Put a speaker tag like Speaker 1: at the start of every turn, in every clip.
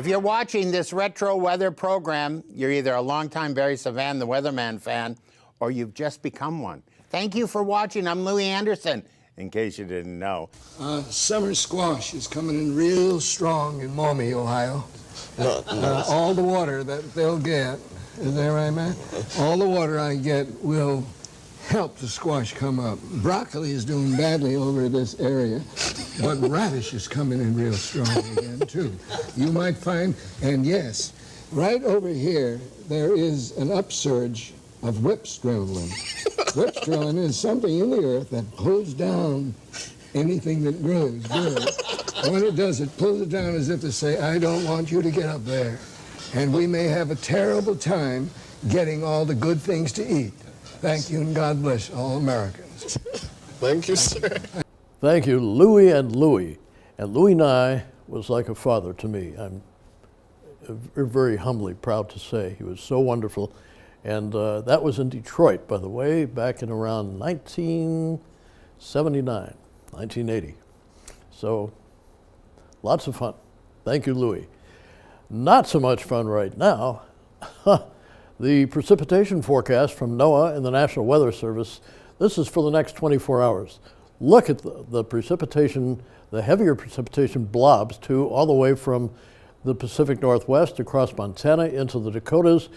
Speaker 1: If you're watching this retro weather program, you're either a longtime Barry ZeVan, the Weatherman fan, or you've just become one. Thank you for watching. I'm Louie Anderson, in case you didn't know.
Speaker 2: Summer squash is coming in real strong in Maumee, Ohio. All the water that they'll get, is that right, man? All the water I get will help the squash come up. Broccoli is doing badly over this area, but radish is coming in real strong again, too. You might find, and yes, right over here, there is an upsurge of whipstrelin. Whipstrelin is something in the earth that pulls down anything that grows good. When it does, it pulls it down as if to say, I don't want you to get up there. And we may have a terrible time getting all the good things to eat. Thank you, and God bless all Americans.
Speaker 3: Thank you, sir.
Speaker 4: Thank you, Louie and Louie. And Louie Nye was like a father to me. I'm very humbly proud to say he was so wonderful. And that was in Detroit, by the way, back in around 1979, 1980. So lots of fun. Thank you, Louie. Not so much fun right now. The precipitation forecast from NOAA and the National Weather Service, this is for the next 24 hours. Look at the precipitation, the heavier precipitation blobs too, all the way from the Pacific Northwest across Montana into the Dakotas,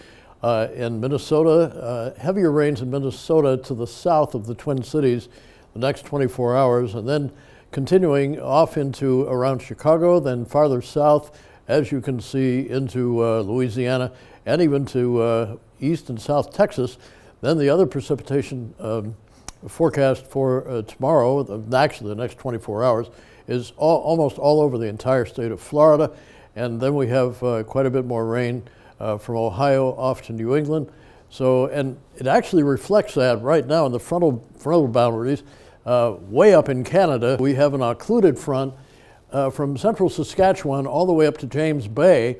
Speaker 4: in Minnesota, heavier rains in Minnesota to the south of the Twin Cities the next 24 hours, and then continuing off into around Chicago, then farther south, as you can see, into Louisiana, and even to east and south Texas. Then the other precipitation forecast for tomorrow, actually the next 24 hours, is almost all over the entire state of Florida. And then we have quite a bit more rain from Ohio off to New England. So, and it actually reflects that right now in the frontal boundaries. Way up in Canada, we have an occluded front from central Saskatchewan all the way up to James Bay.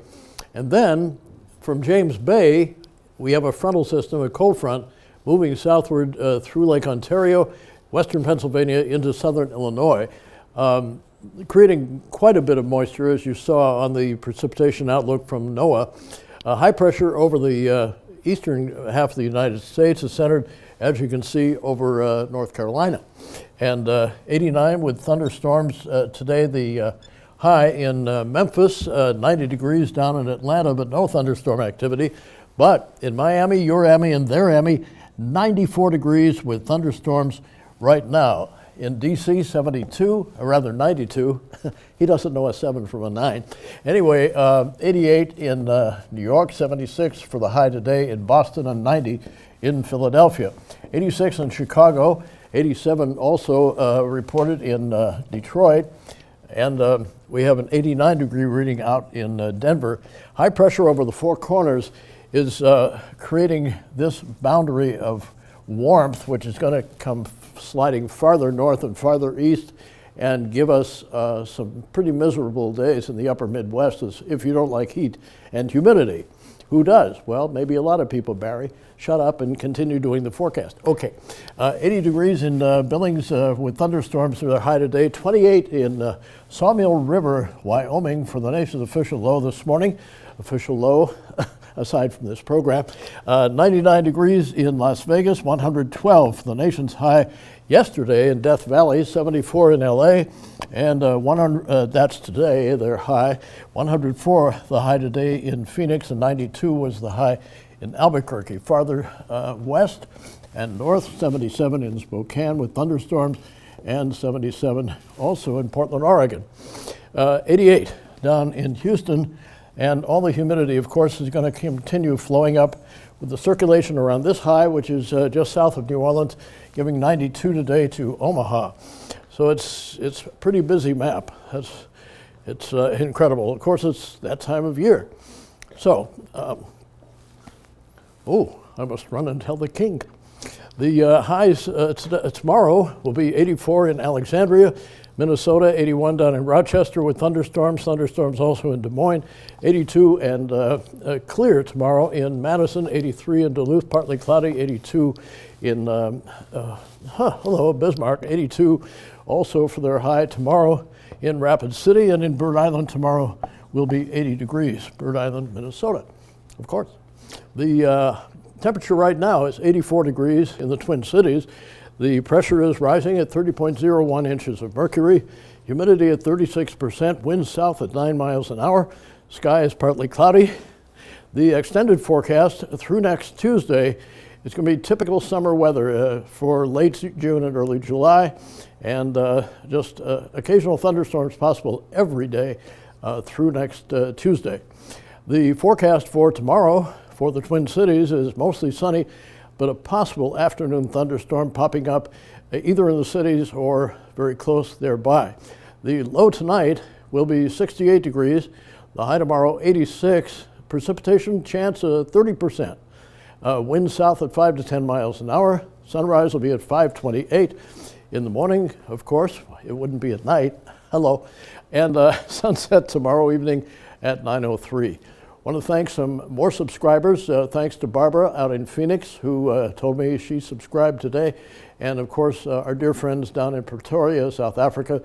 Speaker 4: And then from James Bay, we have a frontal system, a cold front, moving southward through Lake Ontario, western Pennsylvania into southern Illinois, creating quite a bit of moisture, as you saw on the precipitation outlook from NOAA. High pressure over the eastern half of the United States is centered, as you can see, over North Carolina. And 89 with thunderstorms today, the high in Memphis, 90 degrees down in Atlanta, but no thunderstorm activity. But in Miami, your Miami and their Miami, 94 degrees with thunderstorms right now. In DC, 72, or rather 92. He doesn't know a 7 from a 9. Anyway, 88 in New York, 76 for the high today in Boston, and 90 in Philadelphia. 86 in Chicago, 87 also reported in Detroit, and we have an 89-degree reading out in Denver. High pressure over the Four Corners is creating this boundary of warmth, which is going to come sliding farther north and farther east and give us some pretty miserable days in the upper Midwest if you don't like heat and humidity. Who does? Well, maybe a lot of people, Barry. Shut up and continue doing the forecast. Okay, 80 degrees in Billings with thunderstorms for their high today. 28 in Sawmill River, Wyoming for the nation's official low this morning. Official low, aside from this program. 99 degrees in Las Vegas, 112 the nation's high yesterday in Death Valley, 74 in LA, and 100, that's today, their high. 104 the high today in Phoenix, and 92 was the high in Albuquerque. Farther west and north, 77 in Spokane with thunderstorms, and 77 also in Portland, Oregon. 88 down in Houston. And all the humidity, of course, is going to continue flowing up with the circulation around this high, which is just south of New Orleans, giving 92 today to Omaha. So it's a pretty busy map. It's incredible. Of course, it's that time of year. So, I must run and tell the king. The highs tomorrow will be 84 in Alexandria, Minnesota, 81 down in Rochester with thunderstorms also in Des Moines, 82 and clear tomorrow in Madison, 83 in Duluth, partly cloudy, 82 in Bismarck, 82 also for their high tomorrow in Rapid City, and in Bird Island tomorrow will be 80 degrees, Bird Island, Minnesota, of course. The temperature right now is 84 degrees in the Twin Cities. The pressure is rising at 30.01 inches of mercury, humidity at 36%, winds south at 9 miles an hour, sky is partly cloudy. The extended forecast through next Tuesday is going to be typical summer weather for late June and early July, and just occasional thunderstorms possible every day through next Tuesday. The forecast for tomorrow for the Twin Cities is mostly sunny, but a possible afternoon thunderstorm popping up either in the cities or very close thereby. The low tonight will be 68 degrees, the high tomorrow 86, precipitation chance 30%. Wind south at 5 to 10 miles an hour. Sunrise will be at 5:28 in the morning, of course. It wouldn't be at night. Hello. And sunset tomorrow evening at 9:03. I want to thank some more subscribers. Thanks to Barbara out in Phoenix, who told me she subscribed today. And of course, our dear friends down in Pretoria, South Africa,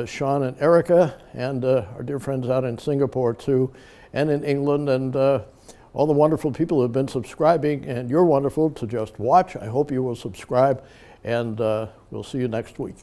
Speaker 4: Sean and Erica, and our dear friends out in Singapore too, and in England, and all the wonderful people who have been subscribing. And you're wonderful to just watch. I hope you will subscribe, and we'll see you next week.